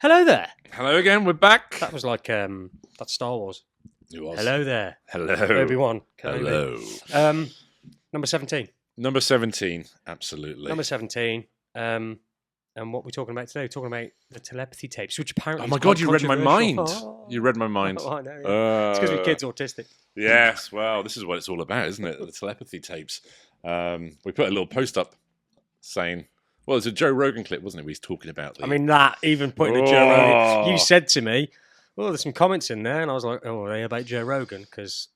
Hello there. Hello again, we're back. That was like that's Star Wars. It was. Hello there. Hello. Obi-Wan. Hello. Number 17. Number 17, absolutely. Number 17. And what we're talking about today, we're talking about the telepathy tapes, which apparently Oh my is God, quite you read my mind. controversial. You read my mind. Oh, I know. Yeah. It's because your kid's autistic. Yes, well, this is what it's all about, isn't it? The telepathy tapes. We put a little post up saying, well, it's a Joe Rogan clip, wasn't it? Where he's talking about the... I mean, that, even putting a Joe Rogan... You said to me, well, there's some comments in there, and I was like, oh, are they about Joe Rogan? Because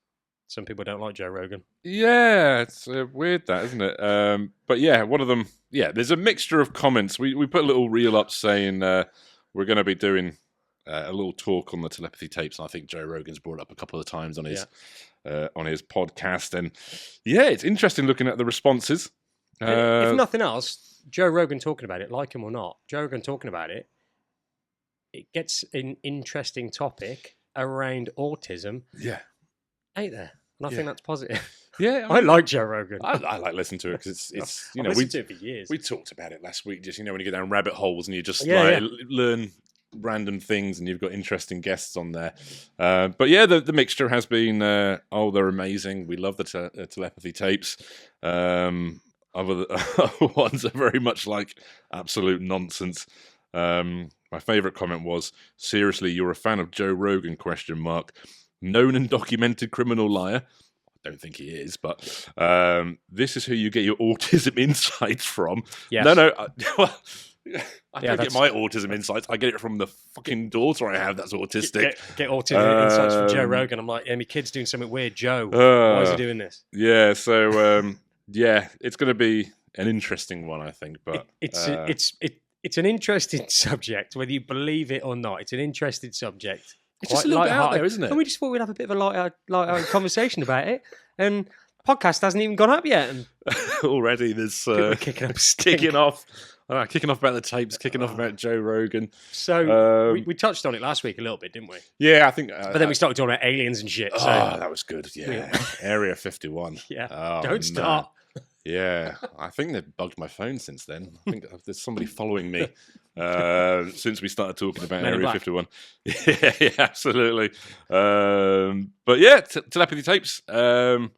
some people don't like Joe Rogan. Yeah, it's weird that, isn't it? But yeah, one of them... Yeah, there's a mixture of comments. We put a little reel up saying we're going to be doing a little talk on the telepathy tapes, and I think Joe Rogan's brought it up a couple of times on his podcast. And yeah, it's interesting looking at the responses. If nothing else, Joe Rogan talking about it, like him or not, Joe Rogan talking about it, it gets an interesting topic around autism. Yeah. Ain't there? And I think that's positive. Yeah. I like Joe Rogan. I like listening to it because it's you know, I've listened to it for years. We talked about it last week, just, you know, when you get down rabbit holes and you just learn random things and you've got interesting guests on there. But yeah, the mixture has been, they're amazing. We love the telepathy tapes. Other ones are very much like absolute nonsense. My favourite comment was, seriously, you're a fan of Joe Rogan, ? Known and documented criminal liar. I don't think he is, but this is who you get your autism insights from. Yes. No, I don't get my autism insights. I get it from the fucking daughter I have that's autistic. Get autism insights from Joe Rogan. I'm like, yeah, my kid's doing something weird. Joe, why is he doing this? Yeah, so yeah, it's going to be an interesting one, I think. But it's an interesting subject, whether you believe it or not. It's an interesting subject. It's just a little bit out there, isn't it? And we just thought we'd have a bit of a light conversation about it. And the podcast hasn't even gone up yet. And already there's kicking off about the tapes, kicking off about Joe Rogan. So we touched on it last week a little bit, didn't we? Yeah, I think. But then we started talking about aliens and shit. So. That was good. Yeah, Area 51. Yeah, don't start. Yeah, I think they've bugged my phone since then. I think there's somebody following me since we started talking about Area 51. Yeah, absolutely. But yeah, telepathy tapes. So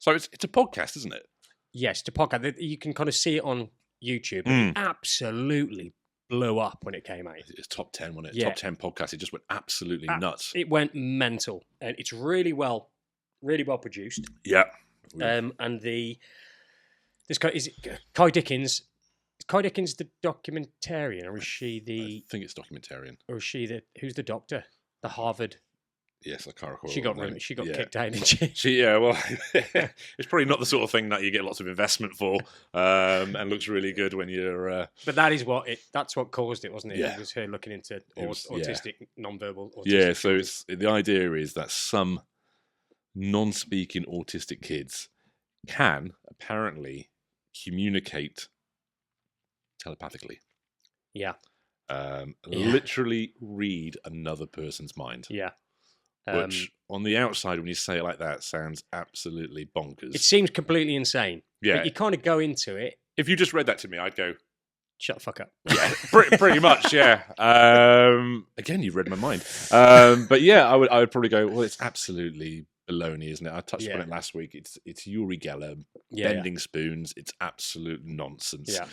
it's a podcast, isn't it? Yes, it's a podcast. You can kind of see it on YouTube. It absolutely blew up when it came out. It's top 10, wasn't it? Yeah. Top 10 podcast. It just went absolutely nuts. It went mental, and it's really well produced. Yeah. And this guy, is it Kai Dickens? Is Kai Dickens the documentarian, or is she the? I think it's documentarian. Or is she who's the doctor? The Harvard. Yes, I can't recall. She got kicked out, didn't she? Well, it's probably not the sort of thing that you get lots of investment for, and looks really good when you're. But that's what caused it, wasn't it? Yeah. It was her looking into autistic, non-verbal. Autistic yeah, so the idea is that some non-speaking autistic kids can apparently communicate telepathically. Yeah. Literally read another person's mind. Yeah. Which, on the outside, when you say it like that, sounds absolutely bonkers. It seems completely insane. Yeah. But you kind of go into it. If you just read that to me, I'd go, shut the fuck up. Yeah, pretty much, yeah. Again, you've read my mind. But yeah, I would probably go, well, it's absolutely baloney, isn't it? I touched on it last week. It's Uri Geller, bending spoons. It's absolute nonsense. Yeah.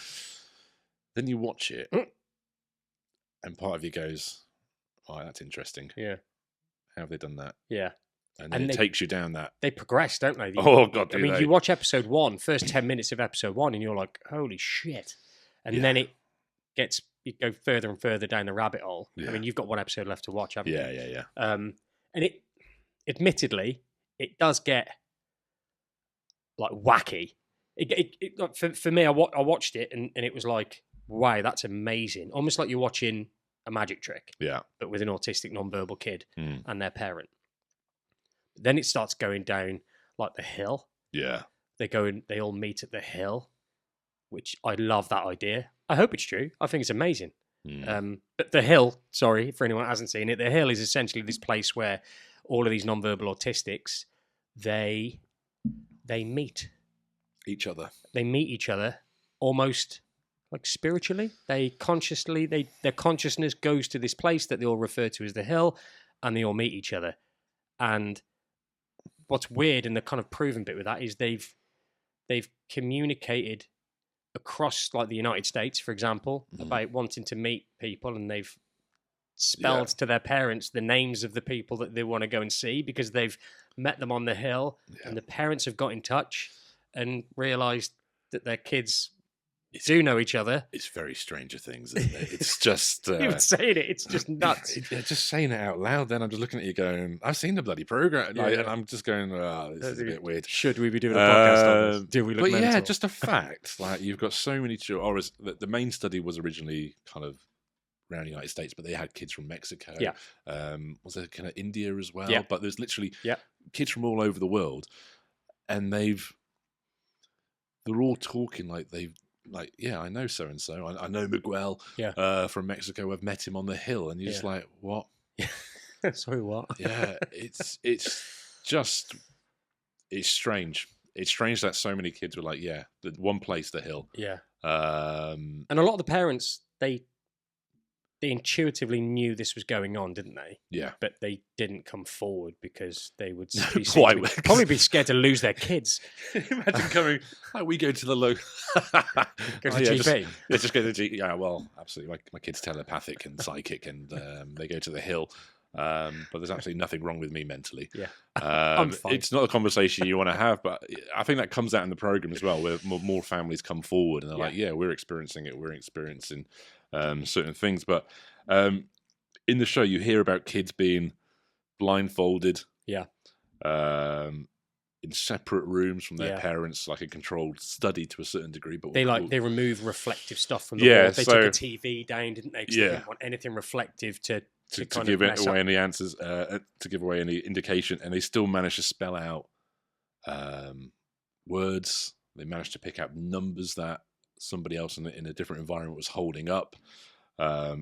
Then you watch it, and part of you goes, oh, that's interesting. Yeah. How have they done that? Yeah. And then it takes you down that. They progress, don't they? Oh, God, you watch episode 1, first 10 minutes of episode 1, and you're like, holy shit. And then you go further and further down the rabbit hole. Yeah. I mean, you've got one episode left to watch, haven't you? Yeah. And it, admittedly, it does get like wacky. For me, I watched it and it was like, wow, that's amazing. Almost like you're watching a magic trick. Yeah. But with an autistic non-verbal kid and their parent. Then it starts going down like the hill. Yeah. They all meet at the hill, which I love that idea. I hope it's true. I think it's amazing. But the hill, sorry, for anyone who hasn't seen it, the hill is essentially this place where all of these non-verbal autistics, they meet each other. They meet each other almost like spiritually. Their consciousness goes to this place that they all refer to as the hill, and they all meet each other. And what's weird and the kind of proven bit with that is they've communicated across like the United States, for example, about wanting to meet people, and they've spelled to their parents the names of the people that they want to go and see because they've met them on the hill, and the parents have got in touch and realised that their kids do know each other. It's very Stranger Things, isn't it? It's just... Even saying it, it's just nuts. Just saying it out loud, then I'm just looking at you going, I've seen the bloody programme. And I'm just going, oh, this is a bit weird. Should we be doing a podcast on this? Do we look mental? Yeah, just a fact. Like, you've got so many children. Or the main study was originally kind of around the United States, but they had kids from Mexico. Yeah. Was there kind of India as well? Yeah. But there's literally kids from all over the world. And they're all talking like I know so and so. I know Miguel from Mexico. I've met him on the hill, and you're just like, what? Sorry, what? Yeah, it's strange. It's strange that so many kids were like, the one place, the hill. Yeah. And a lot of the parents, they intuitively knew this was going on, didn't they? Yeah. But they didn't come forward because they would probably be scared to lose their kids. Imagine coming, like, we go to the local... Go to GP? Just go to the GP. Yeah, well, absolutely. My kid's telepathic and psychic, and they go to the hill. But there's absolutely nothing wrong with me mentally. Yeah. I'm fine. It's not a conversation you want to have, but I think that comes out in the program as well, where more families come forward and they're like, we're experiencing it. We're experiencing certain things. But in the show, you hear about kids being blindfolded. Yeah. In separate rooms from their parents, like a controlled study to a certain degree. But they remove reflective stuff from the wall. They took a TV down, didn't they? 'Cause they didn't want anything reflective to give away any answers, to give away any indication, and they still managed to spell out words. They managed to pick out numbers that somebody else in a different environment was holding up.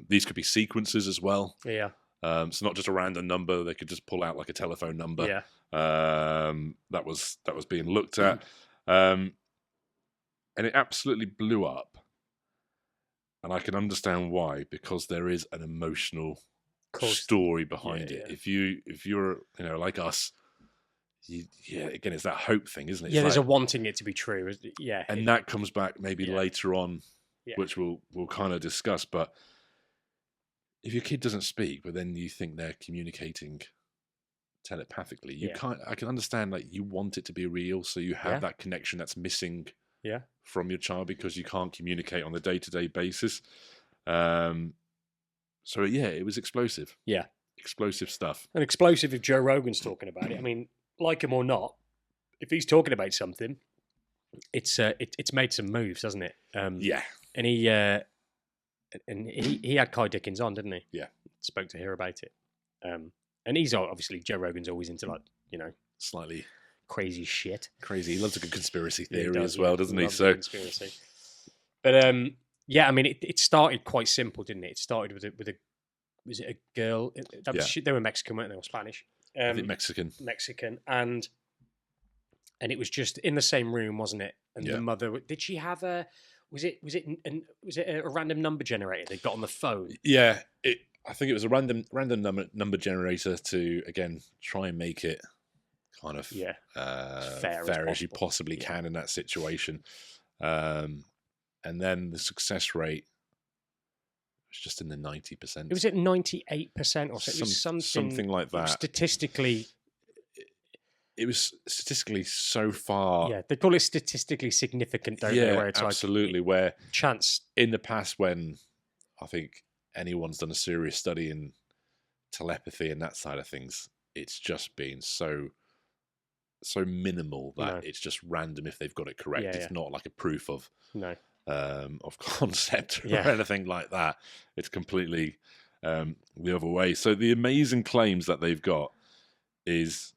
These could be sequences as well. Yeah. So not just a random number. They could just pull out like a telephone number. Yeah. That was being looked at, and it absolutely blew up. And I can understand why, because there is an emotional story behind it. Yeah. If you're like us, again, it's that hope thing, isn't it? Yeah, there's a wanting it to be true. Yeah, and that comes back maybe later on, which we'll kind of discuss. But if your kid doesn't speak, but then you think they're communicating telepathically, I can understand, like, you want it to be real, so you have that connection that's missing from your child because you can't communicate on a day-to-day basis. So it was explosive. Yeah. Explosive stuff. And explosive if Joe Rogan's talking about it. I mean, like him or not, if he's talking about something, it's made some moves, hasn't it? And he had Kai Dickens on, didn't he? Yeah. Spoke to her about it. And he's obviously, Joe Rogan's always into, like, slightly crazy shit. Crazy. He loves a good conspiracy theory as well, doesn't he? So conspiracy. But I mean, it started quite simple, didn't it? It started with a was it a girl? They were Mexican, weren't they, or Spanish? I think Mexican, and it was just in the same room, wasn't it? And the mother, did she have a? Was it a random number generator they got on the phone? Yeah, I think it was a random number generator to, again, try and make it kind of fair as you possibly can in that situation. And then the success rate was just in the 90%. It was at 98% or so. It was something like that. Statistically, it was statistically so far. Yeah, they call it statistically significant, don't they? Where it's absolutely. Like where chance in the past, when I think anyone's done a serious study in telepathy and that side of things, it's just been so minimal that it's just random if they've got it correct. It's not like a proof of concept or anything like that. It's completely the other way. So the amazing claims that they've got is,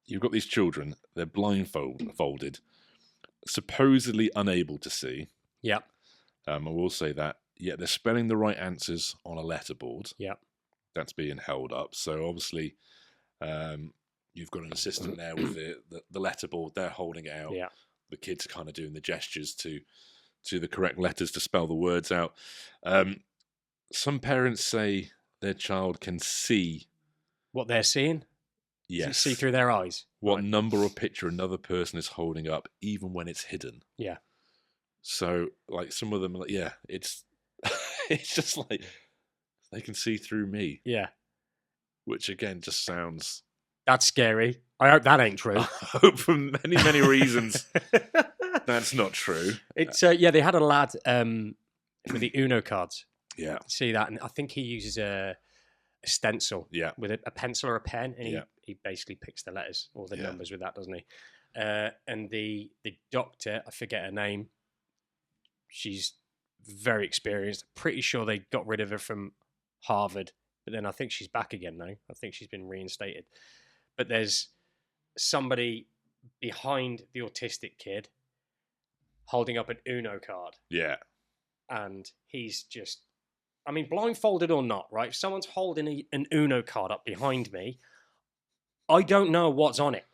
you've got these children, they're blindfolded, supposedly unable to see. Yeah. I will say that. Yeah, they're spelling the right answers on a letterboard. Yeah. That's being held up. So obviously, you've got an assistant there with the letterboard. They're holding it out. Yeah. The kids are kind of doing the gestures to to the correct letters to spell the words out. Some parents say their child can see what they're seeing. Yes. See through their eyes. What right. number or picture another person is holding up, even when it's hidden. Yeah. So, like, some of them, like, yeah, it's it's just like they can see through me. Yeah. Which again just sounds. That's scary. I hope that ain't true. I hope for many, many reasons that's not true. It's they had a lad with the Uno cards. Yeah. See that, and I think he uses a stencil. Yeah. With a pencil or a pen, and Yeah. he basically picks the letters or the numbers with that, doesn't he? And the doctor, I forget her name. She's very experienced. Pretty sure they got rid of her from Harvard, but then I think she's back again now. I think she's been reinstated. But there's somebody behind the autistic kid holding up an Uno card. Yeah. And he's just, I mean, blindfolded or not, right? If someone's holding an Uno card up behind me, I don't know what's on it.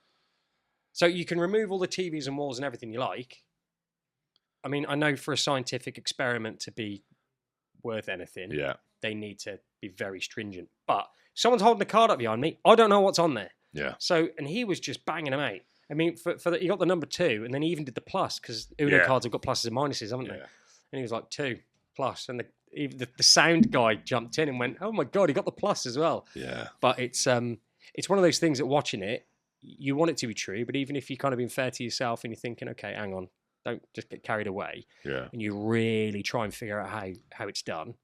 So you can remove all the TVs and walls and everything you like. I mean, I know for a scientific experiment to be worth anything, they need to be very stringent. But if someone's holding a card up behind me, I don't know what's on there. Yeah. So, and he was just banging them out. I mean, for he got the number 2, and then he even did the plus, because Uno cards have got pluses and minuses, haven't they? And he was like 2 plus, and the sound guy jumped in and went, "Oh my god, he got the plus as well." Yeah. But it's one of those things that watching it, you want it to be true, but even if you're kind of being fair to yourself and you're thinking, okay, hang on, don't just get carried away. Yeah. And you really try and figure out how it's done.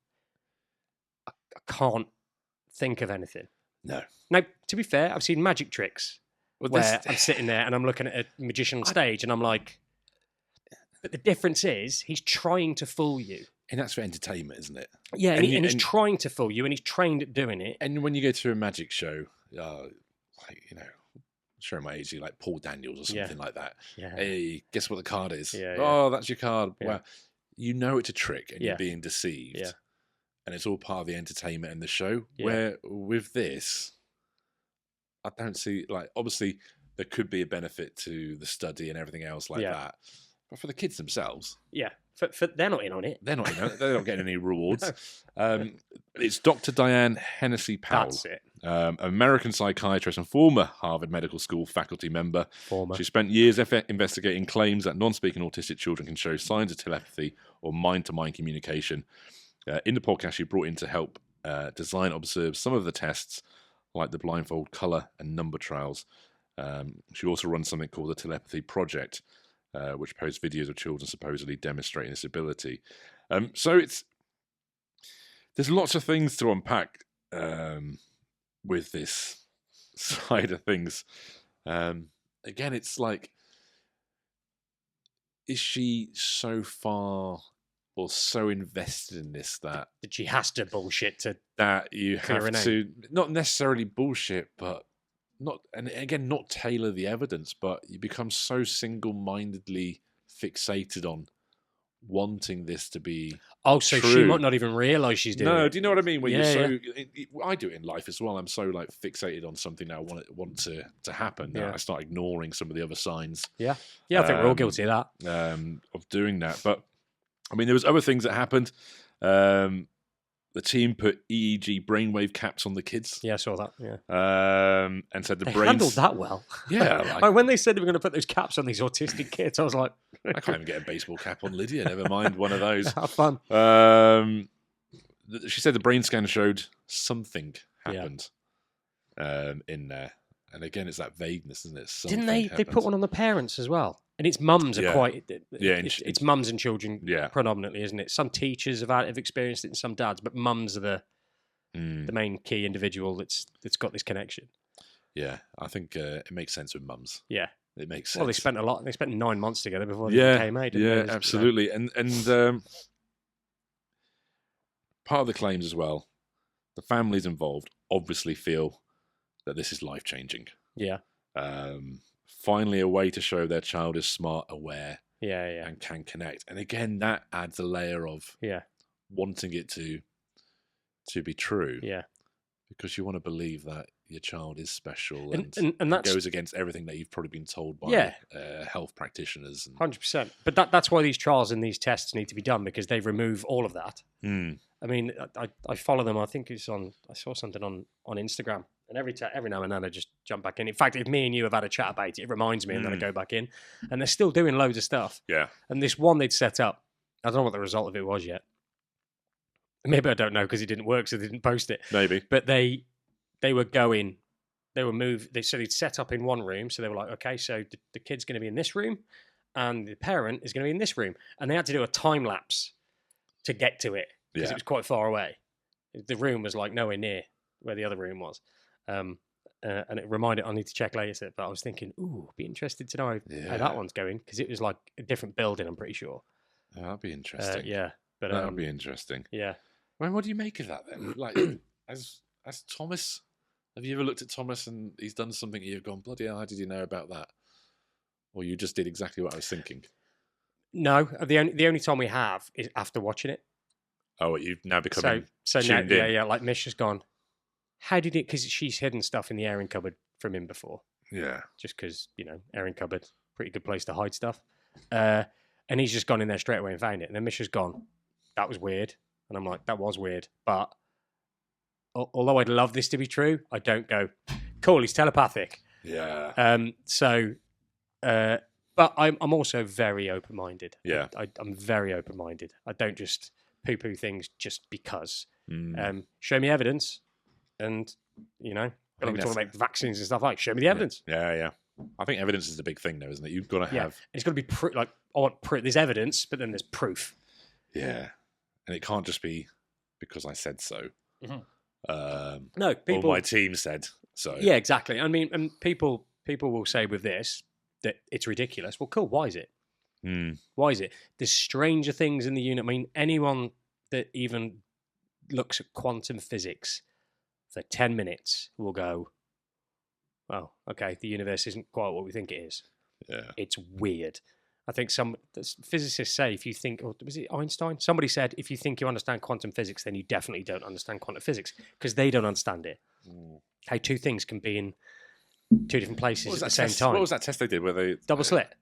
I can't think of anything. No. Now, to be fair, I've seen magic tricks where I'm sitting there and I'm looking at a magician on stage and I'm like, but the difference is he's trying to fool you. And that's for entertainment, isn't it? Yeah, and he's trying to fool you, and he's trained at doing it. And when you go to a magic show, like, you know, showing my age, like Paul Daniels or something like that. Yeah. Hey, guess what the card is? Yeah, oh, that's your card. Yeah. Wow. You know it's a trick and you're being deceived. Yeah. And it's all part of the entertainment and the show. Yeah. Where with this, I don't see, like, obviously there could be a benefit to the study and everything else like that. But for the kids themselves. Yeah. For they're not in on it. They're not in on it. They're not getting any rewards. It's Dr. Diane Hennessy Powell. That's it. American psychiatrist and former Harvard Medical School faculty member. She spent years investigating claims that non-speaking autistic children can show signs of telepathy or mind-to-mind communication. In the podcast, she brought in to help design and observe some of the tests, like the blindfold colour and number trials. She also runs something called the Telepathy Project, which posts videos of children supposedly demonstrating this ability. So there's lots of things to unpack with this side of things. Again, it's like, is she so far or so invested in this that she has to bullshit to that you have to not necessarily bullshit, but not, and again, not tailor the evidence, but you become so single-mindedly fixated on wanting this to be so true. She might not even realise she's doing it. No, do you know what I mean? When I do it in life as well. I'm so like fixated on something that I want to happen. Now I start ignoring some of the other signs. Yeah, I think we're all guilty of that. Of doing that. But I mean, there was other things that happened. The team put EEG brainwave caps on the kids. Yeah, I saw that. Yeah, and said the they brains handled that well. Yeah, like, when they said they were going to put those caps on these autistic kids, I was like, I can't even get a baseball cap on Lydia. Never mind one of those. Have fun. She said the brain scan showed something happened in there, and again, it's that vagueness, isn't it? Didn't they? Happened. They put one on the parents as well. And its mums are quite... It's mums and children predominantly, isn't it? Some teachers have experienced it and some dads, but mums are the main key individual that's got this connection. Yeah, I think it makes sense with mums. Yeah. It makes sense. Well, they spent 9 months together before they became married. Yeah, absolutely. And part of the claims as well, the families involved obviously feel that this is life-changing. Yeah. Finally a way to show their child is smart, aware, and can connect. And again, that adds a layer of wanting it to be true. Yeah. Because you want to believe that your child is special and that's, goes against everything that you've probably been told by health practitioners. 100%. But that's why these trials and these tests need to be done, because they remove all of that. I mean, I follow them. I think it's on. I saw something on Instagram, and every now and then I just jump back in. In fact, if me and you have had a chat about it, it reminds me, and then I go back in, and they're still doing loads of stuff. Yeah. And this one they'd set up, I don't know what the result of it was yet. Maybe I don't know because it didn't work, so they didn't post it. Maybe. But they were moved. So they'd set up in one room. So they were like, okay, so the kid's going to be in this room, and the parent is going to be in this room, and they had to do a time lapse to get to it because it was quite far away. The room was like nowhere near where the other room was, and it reminded. I need to check later, but I was thinking, ooh, be interested to know how that one's going, because it was like a different building. I'm pretty sure. Oh, that'd be interesting. But that would be interesting. Yeah. I mean, what do you make of that then? Like, as Thomas, have you ever looked at Thomas and he's done something and you've gone, bloody hell, how did you know about that? Or you just did exactly what I was thinking? No, the only time we have is after watching it. Oh, you've now become so tuned now, in. yeah. Like Misha's gone, how did it? Because she's hidden stuff in the airing cupboard from him before. Yeah. Just because, airing cupboard, pretty good place to hide stuff. And he's just gone in there straight away and found it. And then Misha's gone, that was weird. And I'm like, that was weird. But although I'd love this to be true, I don't go, cool, he's telepathic. Yeah. But I'm also very open-minded. Yeah. I'm very open-minded. I don't just poo-poo things just because. Show me evidence, and when we talk about vaccines and stuff, like, show me the evidence. Yeah. I think evidence is the big thing, though, isn't it? You've got to have. It's got to be like, I want proof. There's evidence, but then there's proof. Yeah, and it can't just be because I said so. No, people. Or my team said so. Yeah, exactly. I mean, and people will say with this that it's ridiculous. Well, cool. Why is it? Why is it? There's stranger things in the universe. I mean, anyone that even looks at quantum physics for 10 minutes will go, well, okay, the universe isn't quite what we think it is. Yeah. It's weird. I think some physicists say, if you think, or was it Einstein? Somebody said, if you think you understand quantum physics, then you definitely don't understand quantum physics, because they don't understand it. How two things can be in two different places at the same time. What was that test they did where they... Double slit.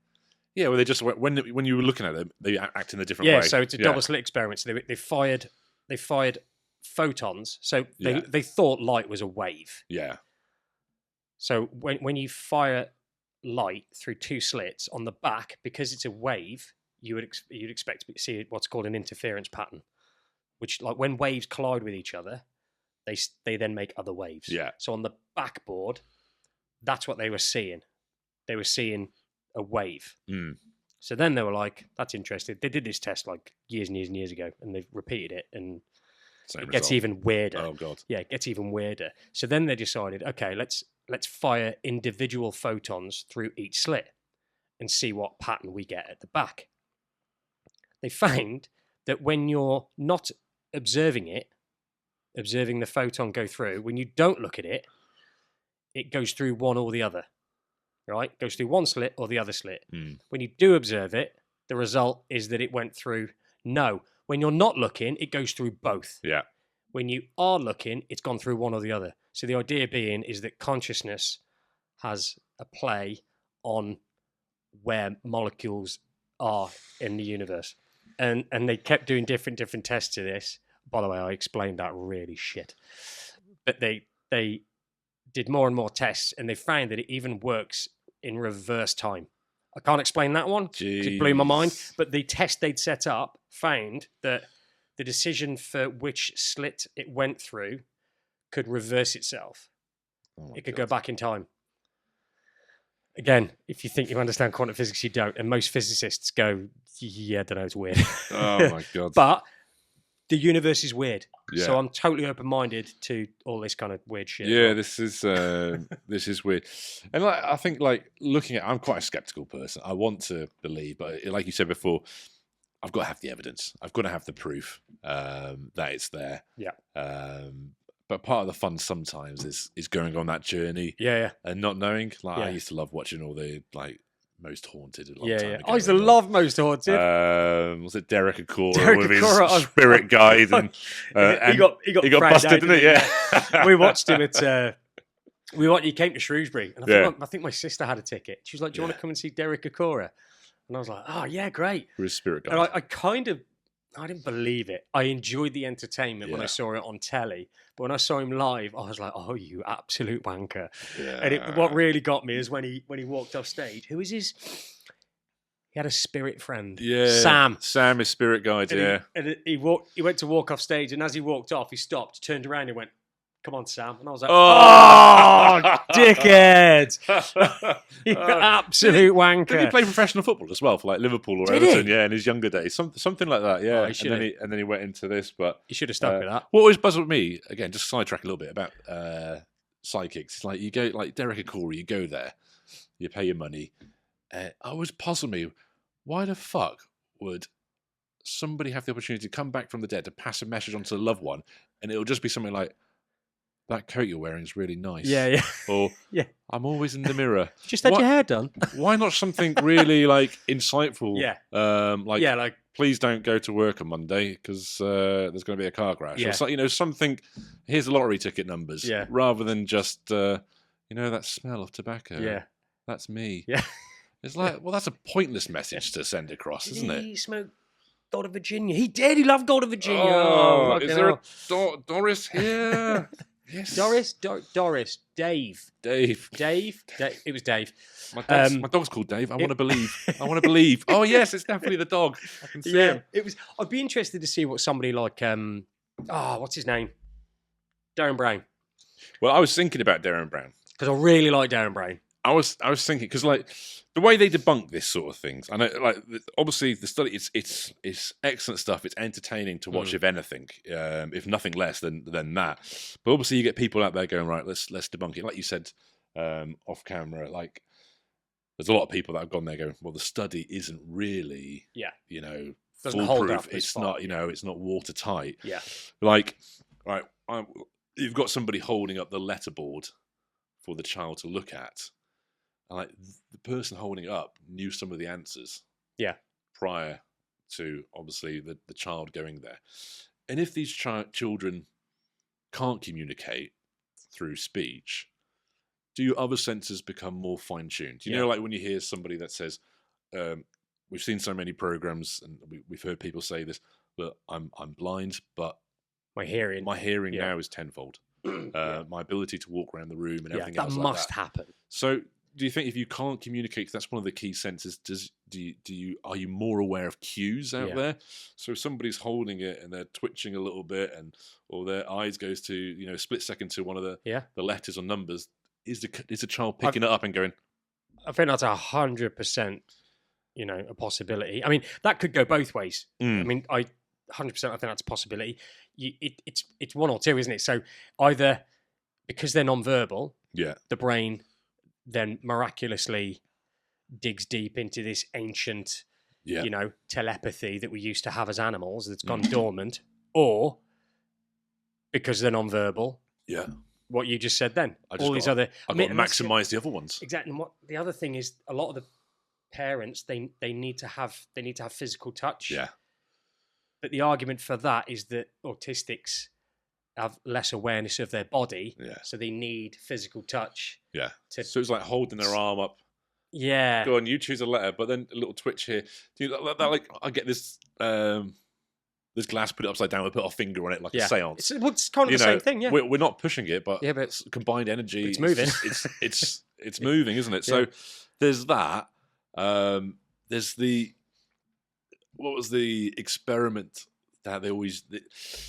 Yeah, where they just, when you were looking at them, they act in a different way. Yeah, so it's a double slit experiment. So they fired photons. So they thought light was a wave. Yeah. So when you fire light through two slits on the back, because it's a wave, you'd expect to see what's called an interference pattern, which, like, when waves collide with each other, they then make other waves. Yeah. So on the backboard, that's what they were seeing. They were seeing a wave. So then they were like, that's interesting. They did this test like years and years and years ago, and they've repeated it, and it gets even weirder. Oh God. Yeah, it gets even weirder. So then they decided, okay, let's fire individual photons through each slit and see what pattern we get at the back. They found that when you're not observing the photon go through, when you don't look at it, it goes through one or the other. Right? Goes through one slit or the other slit. When you do observe it, the result is that it went through. No. When you're not looking, it goes through both. Yeah. When you are looking, it's gone through one or the other. So the idea being is that consciousness has a play on where molecules are in the universe. And they kept doing different tests to this. By the way, I explained that really shit. But they did more and more tests, and they found that it even works in reverse time. I can't explain that one. It blew my mind. But the test they'd set up found that the decision for which slit it went through could reverse itself. It could go back in time. Again, if you think you understand quantum physics, you don't. And most physicists go, yeah, I don't know, it's weird. Oh, my God. But the universe is weird. Yeah. So I'm totally open-minded to all this kind of weird shit. Yeah, this is weird. And I think looking at, I'm quite a skeptical person. I want to believe, but like you said before, I've got to have the evidence. I've got to have the proof that it's there. Yeah. But part of the fun sometimes is going on that journey. Yeah. And not knowing. I used to love watching all the Most Haunted a long time ago. I used to love Most Haunted. Was it Derek Acora with his spirit guide? And he got busted, didn't he? Yeah. We watched him at He came to Shrewsbury, and I think my sister had a ticket. She was like, "Do you want to come and see Derek Akora?" And I was like, "Oh yeah, great." For his spirit guide. And I didn't believe it. I enjoyed the entertainment when I saw it on telly, but when I saw him live, I was like, "Oh, you absolute wanker!" Yeah. And what really got me is when he walked off stage. Who was his? He had a spirit friend. Yeah, Sam. Sam is spirit guide. He went to walk off stage, and as he walked off, he stopped, turned around, and went, "Come on, Sam." And I was like, "Oh, dickhead! You absolute wanker!" Did he play professional football as well for like Liverpool or Everton? Yeah, in his younger days, something like that. Yeah, and then he went into this, but he should have stuck with that. What always puzzled me, again, just sidetrack a little bit about psychics. It's like you go, like Derek Akora, you go there, you pay your money. Always puzzled me, why the fuck would somebody have the opportunity to come back from the dead to pass a message on to a loved one, and it'll just be something like, "That coat you're wearing is really nice." Yeah. Or, "I'm always in the mirror." Just had your hair done. Why not something really like insightful? Like, please don't go to work on Monday because there's going to be a car crash. Or so, something. Here's the lottery ticket numbers. Yeah. Rather than just that smell of tobacco. Yeah. That's me. Yeah. It's like, well, that's a pointless message to send across, isn't it? He smoked Gold of Virginia. He did. He loved Gold of Virginia. Oh, is there a Doris here? Yes. Doris. Dave. It was Dave. My dog's called Dave. I want to believe. Oh, yes, it's definitely the dog. I can see him. I'd be interested to see what somebody like, what's his name? Darren Brown. Well, I was thinking about Darren Brown. Because I really like Darren Brown. I was thinking, because like the way they debunk this sort of things, I know, like obviously the study, it's excellent stuff. It's entertaining to watch, if anything, if nothing less than that. But obviously, you get people out there going, right, let's debunk it. Like you said off camera, like there's a lot of people that have gone there going, well, the study isn't really, doesn't hold foolproof. up. It's not, it's not watertight. Yeah, like right, you've got somebody holding up the letterboard for the child to look at. And like the person holding it up knew some of the answers. Yeah. Prior to obviously the child going there. And if these children can't communicate through speech, do your other senses become more fine-tuned? You know, like when you hear somebody that says, we've seen so many programs and we've heard people say this, but I'm blind, but my hearing now is tenfold. My ability to walk around the room and everything else that like must happen. So do you think if you can't communicate, that's one of the key senses, are you more aware of cues out there? So if somebody's holding it and they're twitching a little bit or their eyes goes to, a split second to one of the letters or numbers, is the child picking it up and going? I think that's 100%, a possibility. I mean, that could go both ways. I mean, 100% I think that's a possibility. It's one or two, isn't it? So either because they're non-verbal, the brain then miraculously digs deep into this ancient, telepathy that we used to have as animals that's gone dormant, or because they're non-verbal. Yeah. What you just said then. I've got to maximise the other ones. Exactly. And what the other thing is, a lot of the parents, they need to have physical touch. Yeah. But the argument for that is that autistics have less awareness of their body, so they need physical touch. Yeah. So it's like holding their arm up. Yeah. Go on, you choose a letter, but then a little twitch here. Do you that like I get this this glass, put it upside down, we put our finger on it like a seance. It's kind of the same thing, We're not pushing it, but it's combined energy. It's moving. It's moving, isn't it? So there's that. There's what was the experiment that they always...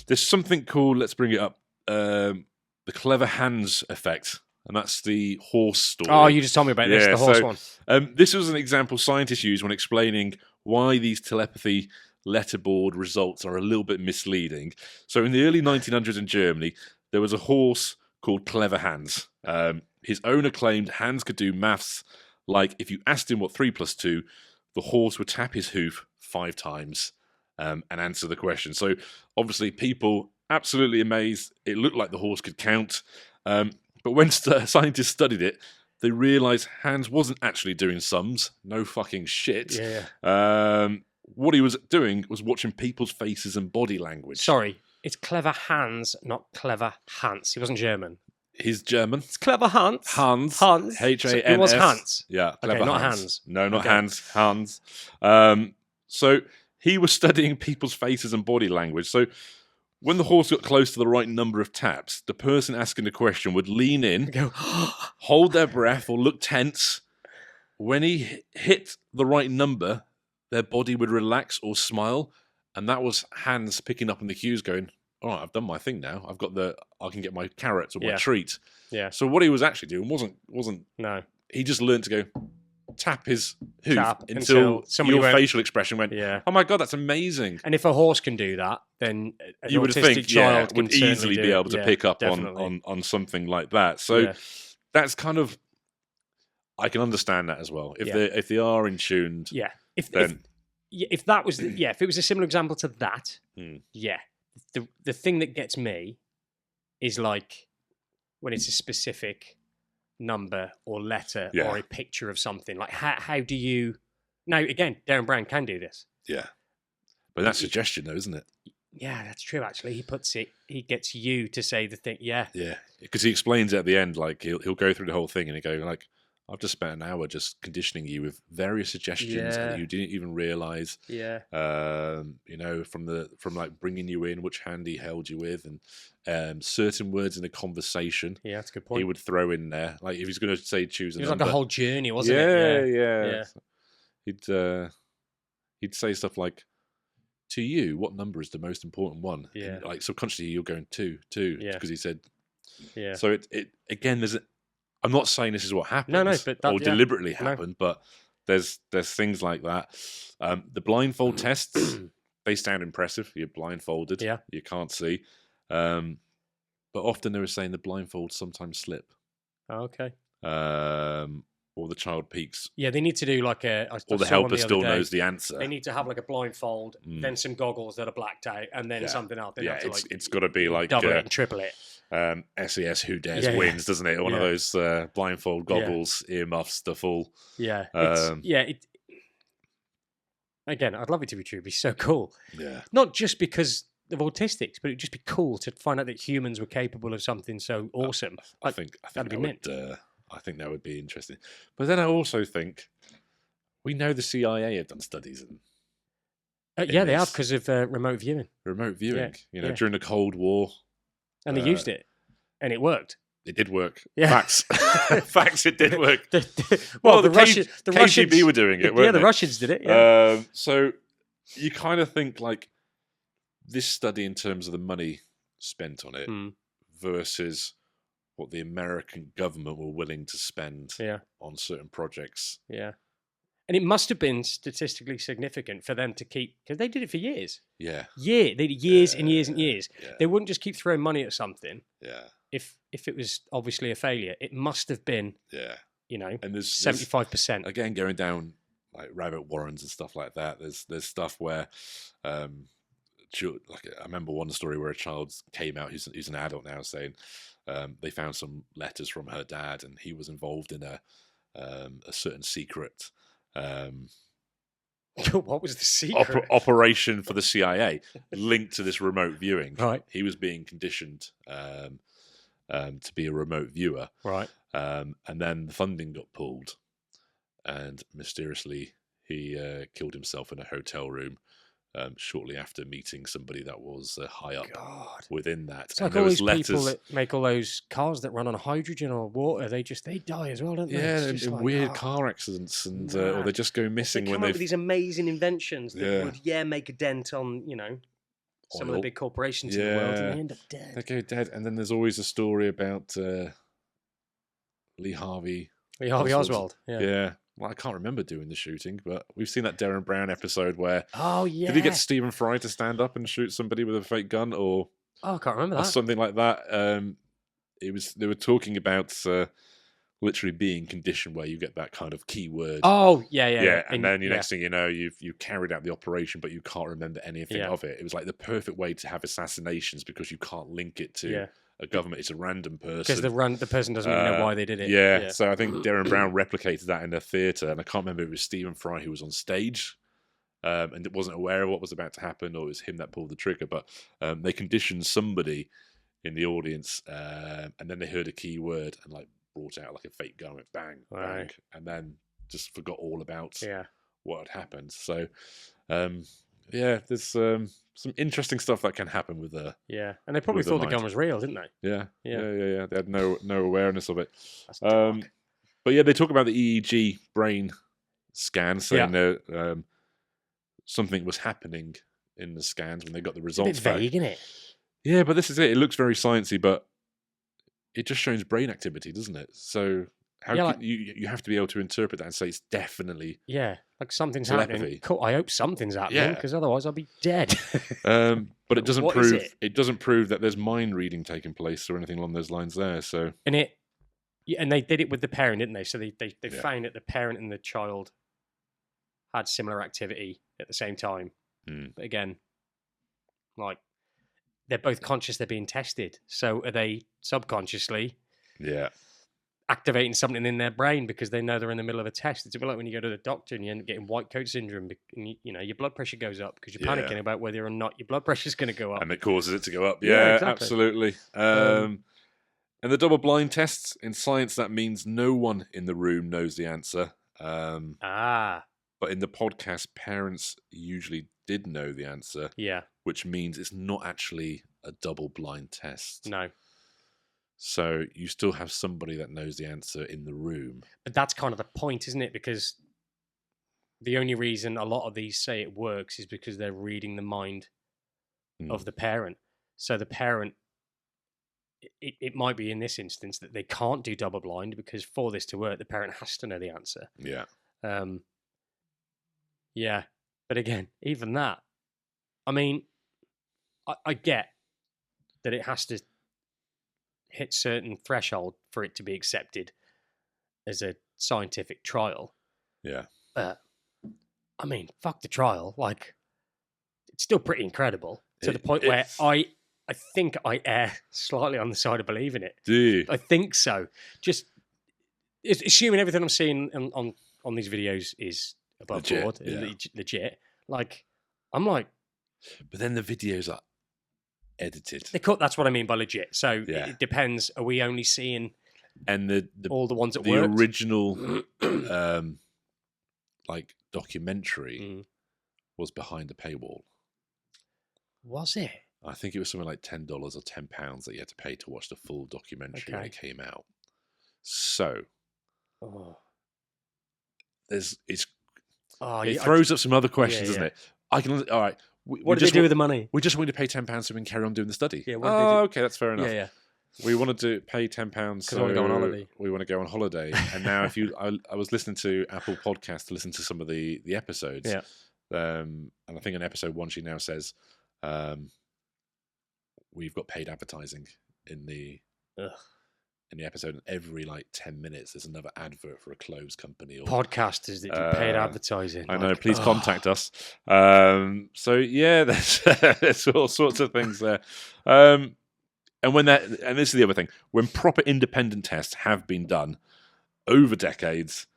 There's something called, let's bring it up, the clever hands effect. And that's the horse story. Oh, you just told me about this, the horse one. This was an example scientists use when explaining why these telepathy letterboard results are a little bit misleading. So in the early 1900s in Germany, there was a horse called Clever Hans. His owner claimed Hans could do maths, like if you asked him what 3 + 2, the horse would tap his hoof 5 times and answer the question. So obviously people absolutely amazed. It looked like the horse could count. But when scientists studied it, they realised Hans wasn't actually doing sums. No fucking shit. Yeah. What he was doing was watching people's faces and body language. Sorry, it's Clever Hans, not Clever Hans. He wasn't German. He's German. It's clever Hans. Hans. Hans. H-A-N-S. So it was Hans. Yeah, clever Okay, not Hans. Hans. No, not Okay. Hans. Hans. So he was studying people's faces and body language. So when the horse got close to the right number of taps, the person asking the question would lean in, Go. hold their breath or look tense. When he hit the right number, their body would relax or smile. And that was Hans picking up on the cues going, all right, I've done my thing now. I can get my carrots or my treat. Yeah. So what he was actually doing wasn't. No. He just learned to go tap his hoof until your went, facial expression went, oh my God, that's amazing. And if a horse can do that, then you would think child would easily be able to pick up definitely. on something like that. So that's kind of, I can understand that as well. If they are in tuned, if that was if it was a similar example to that, the thing that gets me is like when it's a specific number or letter or a picture of something. Like how do you? Now again, Darren Brown can do this. Yeah, but that's suggestion though, isn't it? Yeah, that's true. Actually, he gets you to say the thing. Yeah, because he explains it at the end. Like he'll go through the whole thing and he go like, I've just spent an hour just conditioning you with various suggestions that you didn't even realize. Yeah. From like bringing you in, which hand he held you with, and certain words in a conversation. Yeah, that's a good point. He would throw in there, like if he's going to say choose a number. It was like a whole journey, wasn't it? Yeah. He'd say stuff like, "To you, what number is the most important one?" Yeah. And like subconsciously, you're going two, because he said. Yeah. So it again, I'm not saying this is what happened, or deliberately happened, but there's things like that. The blindfold tests, they sound impressive. You're blindfolded, you can't see, but often they were saying the blindfolds sometimes slip. Oh, okay. Or the child peeks. Yeah, they need to do like or the helper still knows the answer. They need to have like a blindfold, then some goggles that are blacked out, and then something else. It's got to be like double it and triple it. SES Who Dares Wins, doesn't it? One of those blindfold goggles, earmuffs, the full. Yeah. Again, I'd love it to be true. It'd be so cool. Yeah. Not just because of autistics, but it'd just be cool to find out that humans were capable of something so awesome. I think that'd be mint. I think that would be interesting. But then I also think we know the CIA have done studies in they have because of remote viewing. Remote viewing, during the Cold War. And they used it, and it worked. It did work. Yeah. Facts. Facts, it did work. The Russians KGB were doing it, weren't the they? Russians did it, yeah. So you kind of think like this study in terms of the money spent on it versus what the American government were willing to spend on certain projects. Yeah. And it must have been statistically significant for them to keep, because they did it for years. Yeah. They did years and years and years. Yeah. They wouldn't just keep throwing money at something. Yeah. If it was obviously a failure, it must have been. Yeah. And there's 75%. Again, going down like rabbit warrens and stuff like that. There's stuff where, I remember one story where a child came out who's an adult now saying, they found some letters from her dad, and he was involved in a certain secret. What was the secret? Operation for the CIA linked to this remote viewing. Right. He was being conditioned to be a remote viewer. Right. And then the funding got pulled, and mysteriously he killed himself in a hotel room shortly after meeting somebody that was high up within that. It's like all these people that make all those cars that run on hydrogen or water, they die as well, don't they? Yeah, in weird car accidents, and or they just go missing they come when up with these amazing inventions that would make a dent on some of the big corporations in the world, and they end up dead. They go dead, and then there's always a story about Lee Harvey Oswald. Yeah. Well, I can't remember doing the shooting, but we've seen that Darren Brown episode where... Oh, yeah. Did he get Stephen Fry to stand up and shoot somebody with a fake gun, or... Oh, I can't remember that. Or something like that. They were talking about literally being conditioned where you get that kind of keyword. Oh, yeah. And then next thing you know, you've carried out the operation, but you can't remember anything of it. It was like the perfect way to have assassinations because you can't link it to... a government. It's a random person because the person doesn't even know why they did it. Yeah, so I think Darren Brown replicated that in a theatre, and I can't remember if it was Stephen Fry who was on stage and wasn't aware of what was about to happen, or it was him that pulled the trigger. But they conditioned somebody in the audience, and then they heard a key word and like brought out like a fake gun, went bang, bang, Right. and then just forgot all about Yeah. what had happened. So, yeah, there's some interesting stuff that can happen with the Yeah. And they probably with the thought the mind. gun was real, didn't they? Yeah. Yeah. They had no awareness of it. That's dark. But yeah, they talk about the EEG brain scan, saying that something was happening in the scans when they got the It's a bit results back. vague, isn't it? Yeah, but this is it. It looks very sciencey, but it just shows brain activity, doesn't it? So how can you have to be able to interpret that and say it's definitely like something's telepathy. happening. Cool. I hope something's happening because otherwise I'll be dead. But it doesn't What prove is it? it doesn't prove that there's mind reading taking place or anything along those lines there. So and they did it with the parent, didn't they? So they found that the parent and the child had similar activity at the same time. But again, like they're both conscious they're being tested. So are they subconsciously activating something in their brain because they know they're in the middle of a test? It's a bit like when you go to the doctor and you end up getting white coat syndrome, and you know your blood pressure goes up because you're panicking about whether or not your blood pressure is going to go up, and it causes it to go up. Yeah, exactly. Absolutely. And the double blind tests in science, that means no one in the room knows the answer. But in the podcast, parents usually did know the answer. Yeah. Which means it's not actually a double blind test. No. So you still have somebody that knows the answer in the room. But that's kind of the point, isn't it? Because the only reason a lot of these say it works is because they're reading the mind of the parent. So the parent, it might be in this instance that they can't do double blind because for this to work, the parent has to know the answer. Yeah. Yeah. But again, even that, I mean, I get that it has to hit certain threshold for it to be accepted as a scientific trial. Yeah. But, I mean, fuck the trial. Like, it's still pretty incredible to the point where I think I err slightly on the side of believing it. Do you? I think so. Just assuming everything I'm seeing on these videos is above board, legit. Like, I'm like... But then the videos are edited. That's what I mean by legit. So it depends. Are we only seeing and all the ones that the worked? original like documentary was behind a paywall? Was it? I think it was something like $10 or £10 that you had to pay to watch the full documentary when it came out. So it throws up some other questions, doesn't it? All right. What did they do with the money? We just wanted to pay £10 so we can carry on doing the study. Yeah. Okay, that's fair enough. Yeah. We wanted to pay £10 so we want to go on holiday. We want to go on holiday. And now, I was listening to Apple Podcasts to listen to some of the episodes. Yeah. And I think in episode 1 she now says, we've got paid advertising in the episode, and every like 10 minutes there's another advert for a clothes company or podcasters that do paid advertising. I know, please contact us. So yeah, there's all sorts of things there. And this is the other thing, when proper independent tests have been done over decades,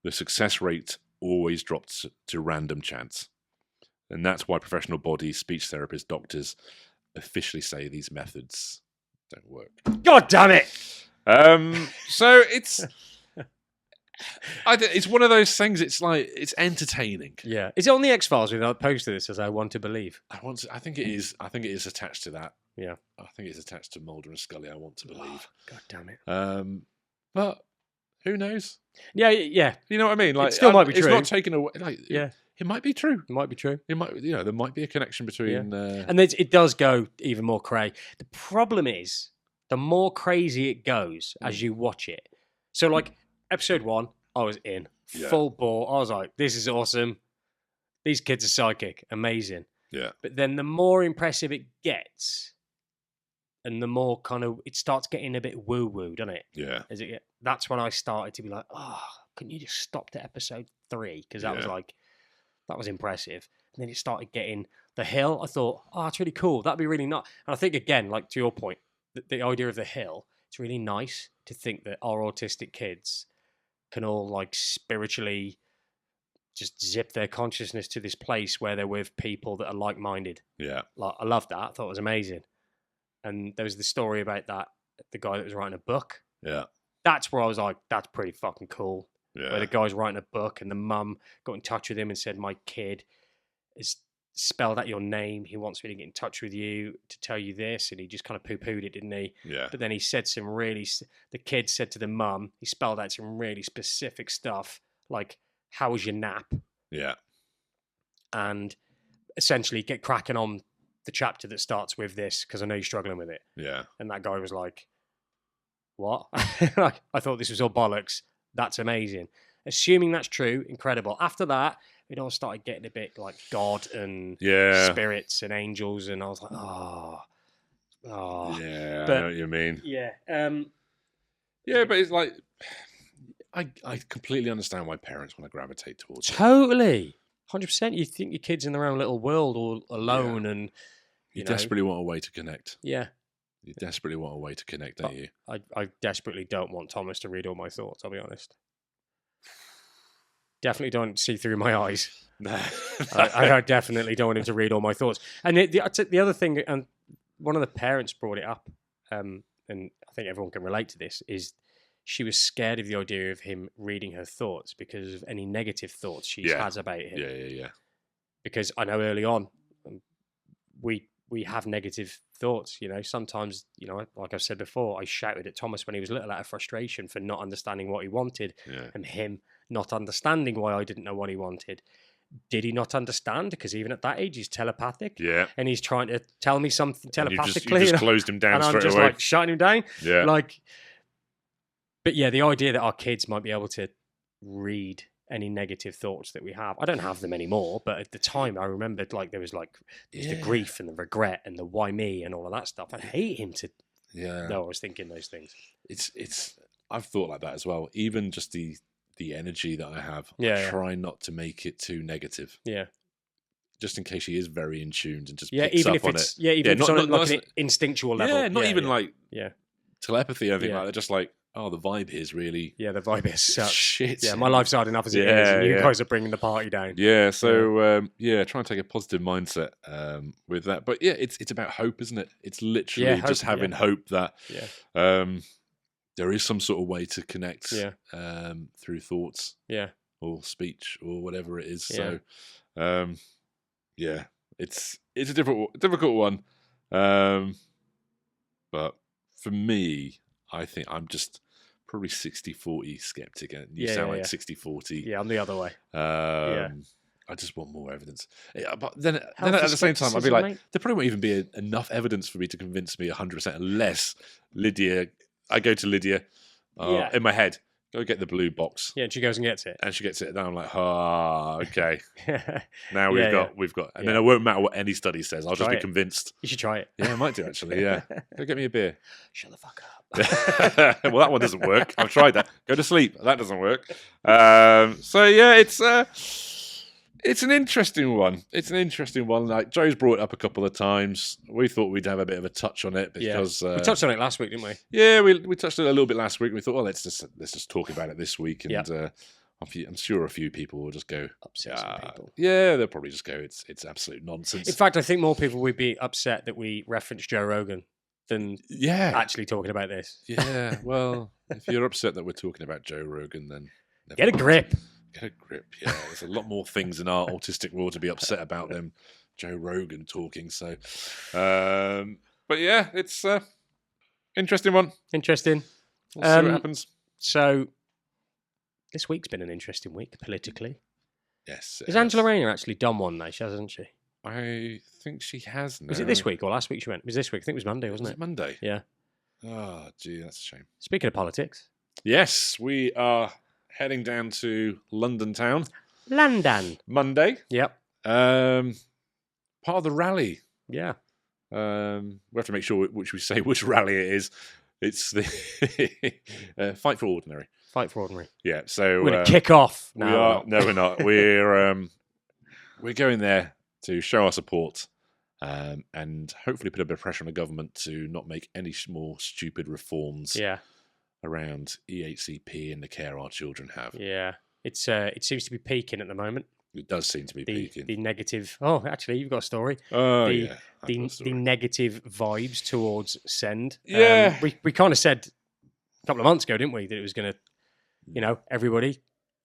the success rate always drops to random chance. And that's why professional bodies, speech therapists, doctors officially say these methods don't work. God damn it! So it's one of those things. It's like, it's entertaining. Yeah. Is it on the X-Files without posted this as I want to believe? I think it is. I think it is attached to that. Yeah. I think it's attached to Mulder and Scully. I want to believe. God damn it. But who knows? Yeah. You know what I mean? Like, it still might be true. It's not taken away. Like, yeah. It might be true. It might be true. It might. There might be a connection between. And it does go even more cray. The problem is, the more crazy it goes as you watch it. So, like, episode 1, I was in. Full bore. I was like, this is awesome. These kids are psychic. Amazing. Yeah. But then the more impressive it gets, and the more kind of, it starts getting a bit woo-woo, doesn't it? Yeah. That's when I started to be like, couldn't you just stop to episode 3? Because that was like, that was impressive. And then it started getting the hill. I thought, it's really cool. That'd be really nice. And I think, again, like to your point, the idea of the hill, it's really nice to think that our autistic kids can all like spiritually just zip their consciousness to this place where they're with people that are like-minded. Yeah. Like, I love that. I thought it was amazing. And there was the story about the guy that was writing a book. Yeah. That's where I was like, that's pretty fucking cool. Yeah. Where the guy's writing a book and the mum got in touch with him and said, my kid has spelled out your name. He wants me to get in touch with you to tell you this. And he just kind of poo-pooed it, didn't he? Yeah. But then he said the kid said to the mum, he spelled out some really specific stuff, like, how was your nap? Yeah. And essentially get cracking on the chapter that starts with this, because I know you're struggling with it. Yeah. And that guy was like, what? I thought this was all bollocks. That's amazing. Assuming that's true, incredible. After that, it all started getting a bit like God and spirits and angels, and I was like, oh. Yeah, but, I know what you mean. Yeah. Yeah, but it's like, I completely understand why parents want to gravitate towards it. Totally. 100%. You think your kid's in their own little world all alone, and you desperately want a way to connect. Yeah. You desperately want a way to connect, don't you? I desperately don't want Thomas to read all my thoughts, I'll be honest. Definitely don't see through my eyes. I definitely don't want him to read all my thoughts. And the other thing, and one of the parents brought it up, and I think everyone can relate to this, is she was scared of the idea of him reading her thoughts because of any negative thoughts she has about him. Yeah. Because I know early on, we have negative thoughts, sometimes, like I've said before, I shouted at Thomas when he was little out of frustration for not understanding what he wanted, and him not understanding why I didn't know what he wanted. Did he not understand? Because even at that age, he's telepathic. Yeah. And he's trying to tell me something telepathically. You just closed him down and straight away. I'm just like shutting him down. Yeah. But yeah, the idea that our kids might be able to read any negative thoughts that we have. I don't have them anymore, but at the time I remembered there was the grief and the regret and the why me and all of that stuff. I'd hate him to know I was thinking those things. I've thought like that as well. Even just the energy that I have, I try not to make it too negative. Yeah. Just in case she is very in tune and just picks even up if on it. Yeah, even if it's on an instinctual level. Yeah, not even telepathy or anything like that. Just like, the vibe is really... Yeah, the vibe is such... shit. Yeah, my life's hard enough as it is, and you guys are bringing the party down. Yeah, so, try and take a positive mindset with that. But yeah, it's about hope, isn't it? It's literally just having hope that there is some sort of way to connect through thoughts or speech or whatever it is. So, it's a difficult one. But for me, I think I'm just probably 60-40 skeptic. And you sound like 60-40. Yeah, I'm the other way. I just want more evidence. But then at the same time, I'd be like, there probably won't even be enough evidence for me to convince me 100% unless I go to Lydia in my head, go get the blue box. Yeah, and she goes and gets it. And she gets it. And I'm like, okay. Now we've got, and then it won't matter what any study says. I'll just be convinced. You should try it. Yeah, I might do actually. Yeah. Go get me a beer. Shut the fuck up. Well, that one doesn't work. I've tried that. Go to sleep. That doesn't work. So yeah, it's an interesting one. It's an interesting one. Like Joe's brought it up a couple of times. We thought we'd have a bit of a touch on it because we touched on it last week, didn't we? Yeah, we touched on it a little bit last week. We thought, let's just talk about it this week, and I'm sure a few people will just go upset. Some people. Yeah, they'll probably just go, it's absolute nonsense. In fact, I think more people would be upset that we referenced Joe Rogan than actually talking about this. Yeah, well, if you're upset that we're talking about Joe Rogan, then get a grip. Get a grip, yeah. There's a lot more things in our autistic world to be upset about than Joe Rogan talking. So, but yeah, it's interesting one. Interesting. We'll see what happens. So, this week's been an interesting week politically. Yes. Has Angela Rayner actually done one now? She hasn't she? I think she has now. Was it this week or last week she went? It was this week. I think it was Monday, wasn't it? Was it Monday? Yeah. Oh, gee, that's a shame. Speaking of politics. Yes, we are heading down to London town. London. Monday. Yep. Part of the rally. Yeah. We have to make sure which rally it is. It's the Fight for Ordinary. Fight for Ordinary. Yeah. So we're going to kick off. No, we're not. We're going there to show our support and hopefully put a bit of pressure on the government to not make any more stupid reforms. Yeah. Around EHCP and the care our children have. Yeah, it seems to be peaking at the moment. It does seem to be peaking. The negative. Oh, actually, you've got a story. Oh, the, yeah. the negative vibes towards Send. Yeah. We kind of said a couple of months ago, didn't we, that it was going to, everybody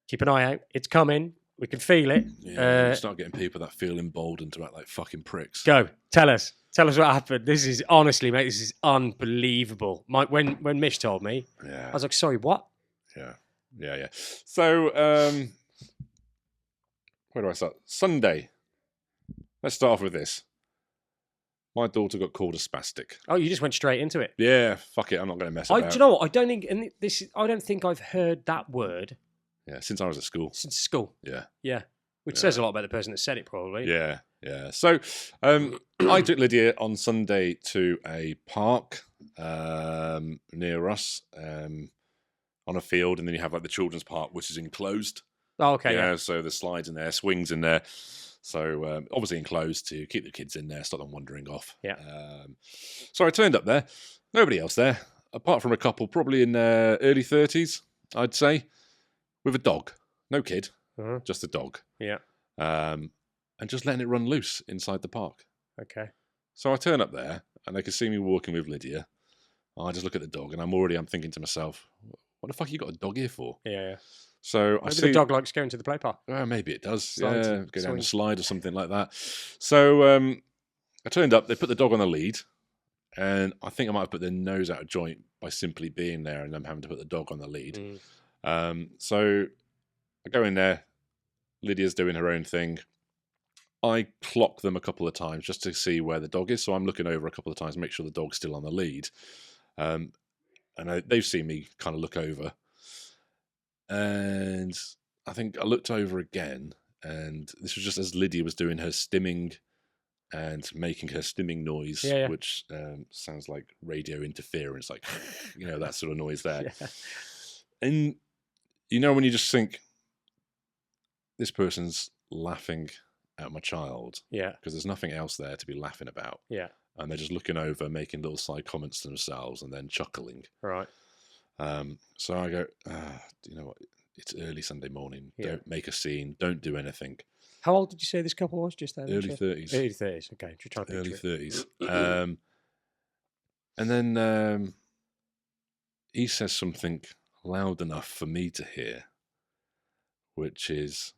keep an eye out. It's coming. We can feel it. Yeah, start getting people that feel emboldened to act like fucking pricks. Go. Tell us what happened. This is, honestly, mate, this is unbelievable. When Mish told me, I was like, sorry, what? Yeah. So, where do I start? Sunday. Let's start off with this. My daughter got called a spastic. Oh, you just went straight into it. Yeah, fuck it. I'm not going to mess about. Do you know what? I don't think I've heard that word. Yeah, since I was at school. Since school. Yeah. Which says a lot about the person that said it, probably. Yeah. So, I took Lydia on Sunday to a park near us on a field, and then you have like the children's park, which is enclosed. Oh, okay. Yeah. So the slides in there, swings in there. So obviously enclosed to keep the kids in there, stop them wandering off. Yeah. So I turned up there. Nobody else there, apart from a couple, probably in their early 30s, I'd say, with a dog. No kid, just a dog. Yeah. And just letting it run loose inside the park. Okay. So I turn up there, and they can see me walking with Lydia. I just look at the dog, and I'm thinking to myself, what the fuck you got a dog here for? Yeah. So maybe the dog likes going to the play park. Maybe it does. Go down a slide or something like that. So I turned up. They put the dog on the lead, and I think I might have put their nose out of joint by simply being there and them having to put the dog on the lead. So I go in there. Lydia's doing her own thing. I clock them a couple of times just to see where the dog is. So I'm looking over a couple of times to make sure the dog's still on the lead. And they've seen me kind of look over. And I think I looked over again, and this was just as Lydia was doing her stimming and making her stimming noise, which sounds like radio interference, like, that sort of noise there. Yeah. And, when you just think, this person's laughing at my child. Yeah. Because there's nothing else there to be laughing about. Yeah. And they're just looking over, making little side comments to themselves and then chuckling. Right. So I go, you know what? It's early Sunday morning. Yeah. Don't make a scene. Don't do anything. How old did you say this couple was? Just early 30s. Early 30s. Okay. Just trying to early 30s. And then he says something loud enough for me to hear, which is,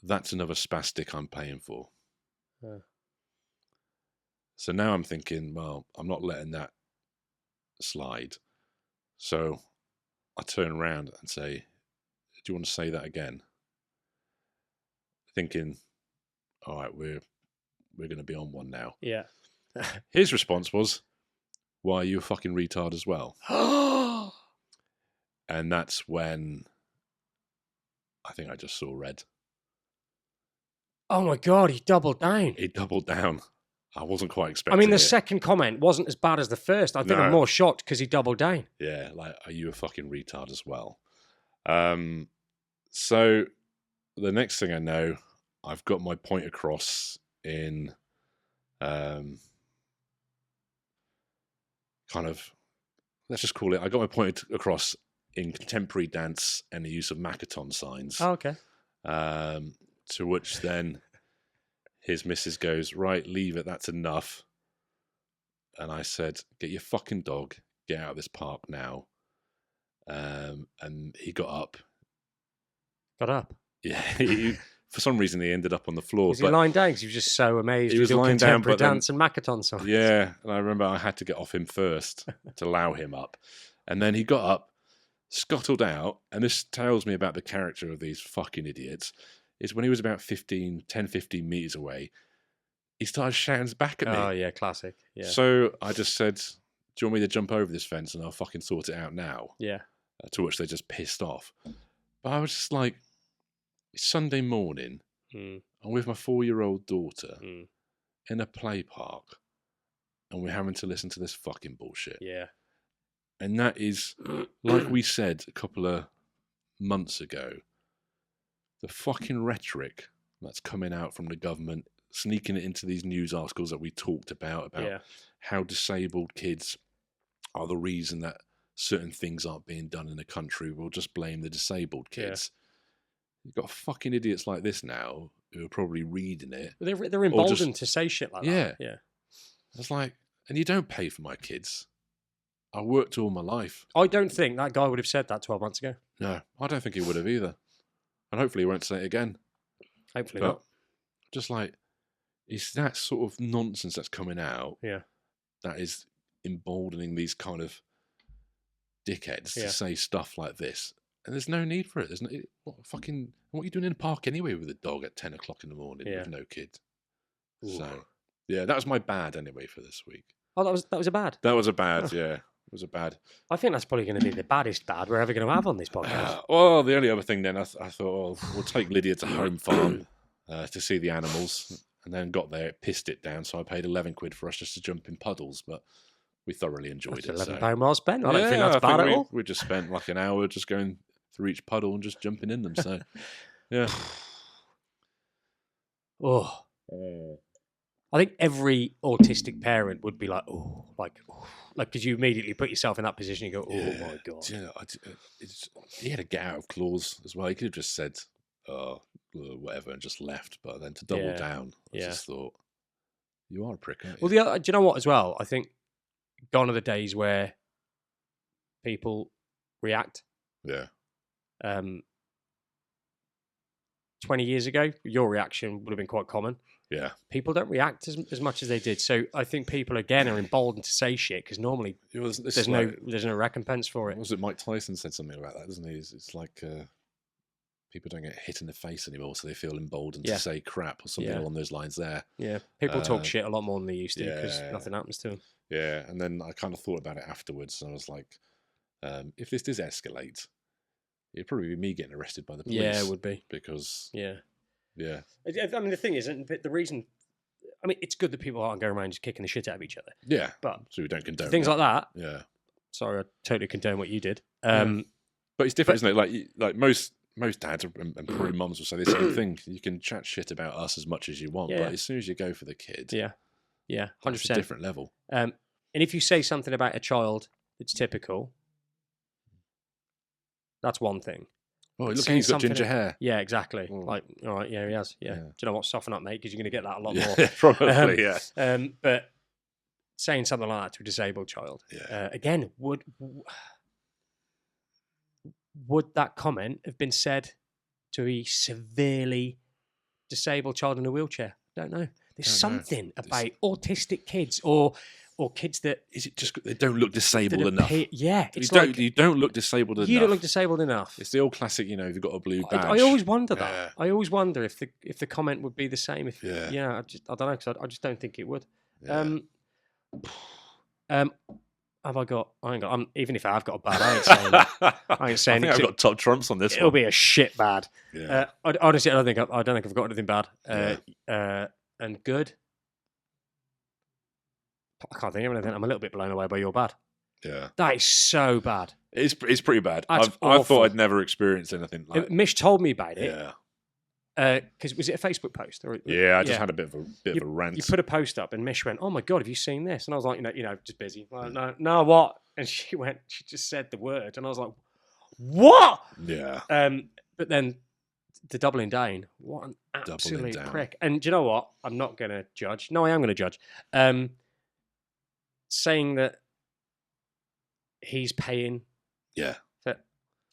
that's another spastic I'm paying for. So now I'm thinking, well, I'm not letting that slide. So I turn around and say, do you want to say that again? Thinking, all right, we're going to be on one now. Yeah. His response was, why are you a fucking retard as well? And that's when I think I just saw red. Oh my God, he doubled down. He doubled down. I wasn't quite expecting the second comment wasn't as bad as the first. I think I'm more shocked because he doubled down. Yeah, like, are you a fucking retard as well? So the next thing I know, I've got my point across in kind of, let's just call it, I got my point across in contemporary dance and the use of Makaton signs. Oh, okay. To which then his missus goes, right, leave it, that's enough. And I said, get your fucking dog, get out of this park now. And he got up. Got up? Yeah. For some reason, he ended up on the floor. Was he lying down? Because he was just so amazed. He was lying down, but dance and Makaton songs. Yeah. And I remember I had to get off him first to allow him up. And then he got up, scuttled out. And this tells me about the character of these fucking idiots. Is when he was about 10, 15 meters away, he started shouting back at me. Oh, yeah, classic. Yeah. So I just said, do you want me to jump over this fence and I'll fucking sort it out now? Yeah. To which they just pissed off. But I was just like, it's Sunday morning. I'm with my 4-year-old daughter in a play park, and we're having to listen to this fucking bullshit. Yeah. And that is, like we said a couple of months ago, the fucking rhetoric that's coming out from the government, sneaking it into these news articles that we talked about how disabled kids are the reason that certain things aren't being done in the country. We'll just blame the disabled kids. You've got fucking idiots like this now who are probably reading it. They're emboldened to say shit like that. Yeah. It's like, and you don't pay for my kids. I worked all my life. I don't think that guy would have said that 12 months ago. No, I don't think he would have either. And hopefully he won't say it again. Hopefully but not. Just like, it's that sort of nonsense that's coming out. Yeah. That is emboldening these kind of dickheads to say stuff like this. And there's no need for it. There's no, what are you doing in the park anyway with a dog at 10 o'clock in the morning with no kid? Ooh. So, yeah, that was my bad anyway for this week. Oh, that was a bad? That was a bad, yeah. It was a bad. I think that's probably going to be the baddest bad we're ever going to have on this podcast. Well, the only other thing then, I thought, we'll take Lydia to Home Farm to see the animals. And then got there, it pissed it down, so I paid 11 quid for us just to jump in puddles, but we thoroughly enjoyed it. £11 well spent. I don't think that's bad at all. We just spent like an hour just going through each puddle and just jumping in them. So, yeah. I think every autistic parent would be like, because you immediately put yourself in that position. You go, my God. Yeah, he had a get out of clause as well. He could have just said, whatever, and just left. But then to double down, I just thought, you are a prick, aren't you? Well, do you know what as well? I think gone are the days where people react. Yeah. 20 years ago, your reaction would have been quite common. Yeah. People don't react as much as they did. So I think people, again, are emboldened to say shit because normally there's no recompense for it. Was it Mike Tyson said something about that, doesn't he? It's like people don't get hit in the face anymore, so they feel emboldened to say crap or something along those lines there. Yeah. People talk shit a lot more than they used to because nothing happens to them. Yeah. And then I kind of thought about it afterwards, and I was like, if this does escalate, it'd probably be me getting arrested by the police. Yeah, it would be. Because... Yeah. Yeah. I mean, the thing is, the reason... I mean, it's good that people aren't going around just kicking the shit out of each other. Yeah. But so we don't condone things like that. Yeah. Sorry, I totally condone what you did. But it's different, isn't it? Like most dads and probably mums will say the same thing. You can chat shit about us as much as you want, but as soon as you go for the kid... Yeah. 100%. It's a different level. And if you say something about a child that's typical, that's one thing. Oh, look, he's got ginger hair. Yeah, exactly. Like, all right, yeah, he has. Yeah. Do you know what? Soften up, mate, because you're going to get that a lot more. Probably, but saying something like that to a disabled child, again, would that comment have been said to a severely disabled child in a wheelchair? Don't know. There's something about autistic kids or kids that... Is it just they don't look disabled enough? You don't look disabled enough. You don't look disabled enough. It's the old classic, you've got a blue badge. I always wonder that. Yeah. I always wonder if the comment would be the same. I don't know, because I just don't think it would. Yeah. Have I got... even if I've got a bad, I ain't saying it. I ain't saying I think I've got top trumps on this It'll be a shit bad. Yeah. Honestly, I don't think I've got anything bad. And good... I can't think of anything. I'm a little bit blown away by your bad. Yeah. That is so bad. It's pretty bad. I thought I'd never experienced anything like that. Mish told me about it. Yeah. Because was it a Facebook post? Or, I just had a bit of a rant. You put a post up and Mish went, "Oh my God, have you seen this?" And I was like, just busy. Like, no, what? And she just said the word. And I was like, what? Yeah. But then the doubling down, what an absolute prick. And do you know what? I'm not going to judge. No, I am going to judge. Saying that he's paying. Yeah.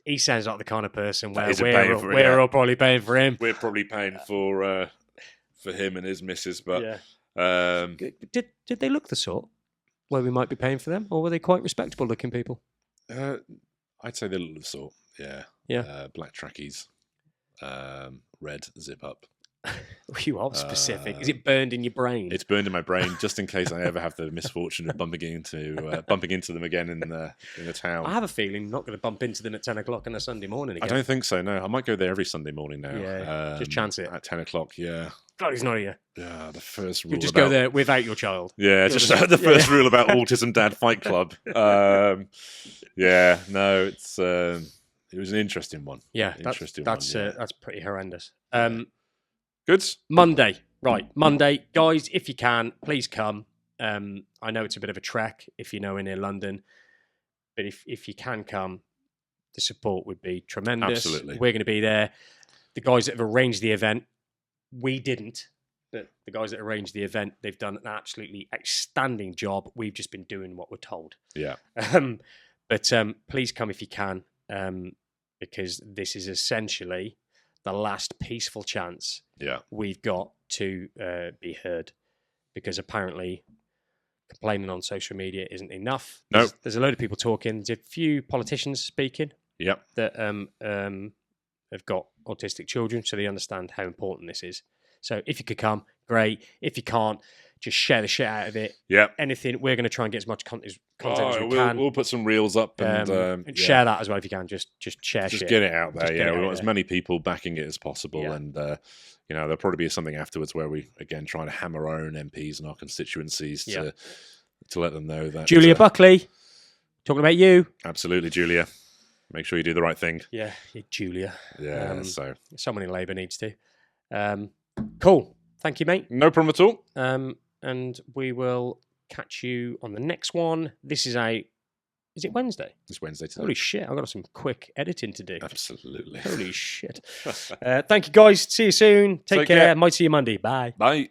He sounds like the kind of person where we're all probably paying for him. We're probably paying for him and his missus, but did they look the sort where we might be paying for them, or were they quite respectable looking people? I'd say they look the sort. Yeah. Yeah. Black trackies, red zip up. You are specific. Is it burned in your brain? It's burned in my brain, just in case I ever have the misfortune of bumping into them again in the town. I have a feeling I'm not going to bump into them at 10 o'clock on a Sunday morning again. I don't think so, no. I might go there every Sunday morning now. Yeah, just chance it. At 10 o'clock, yeah. God, he's not here. Yeah, the first rule. You just go there without your child. Yeah, just the first rule about Autism Dad Fight Club. Yeah, no, it was an interesting one. Yeah, that's pretty horrendous. Good. Monday, guys. If you can, please come. I know it's a bit of a trek if you're nowhere near London, but if you can come, the support would be tremendous. Absolutely, we're going to be there. the guys that have arranged the event, we didn't. But the guys that arranged the event, they've done an absolutely outstanding job. We've just been doing what we're told. Yeah. But please come if you can, because this is essentially the last peaceful chance we've got to be heard. Because apparently complaining on social media isn't enough. There's a load of people talking. There's a few politicians speaking that have got autistic children, so they understand how important this is. So if you could come, great. If you can't, just share the shit out of it. Yeah. Anything, we're going to try and get as much content as we can. We'll put some reels up and share that as well if you can. Just share shit. Just get it out there. Yeah, we want as many people backing it as possible. And, there'll probably be something afterwards where we, again, try to hammer our own MPs and our constituencies to let them know that. Julia Buckley, talking about you. Absolutely, Julia. Make sure you do the right thing. Yeah, Julia. Yeah, so. Someone in Labour needs to. Cool. Thank you, mate. No problem at all. And we will catch you on the next one. This is is it Wednesday? It's Wednesday today. Holy shit, I've got some quick editing to do. Absolutely. Holy shit. Thank you, guys. See you soon. Take care. Might see you Monday. Bye. Bye.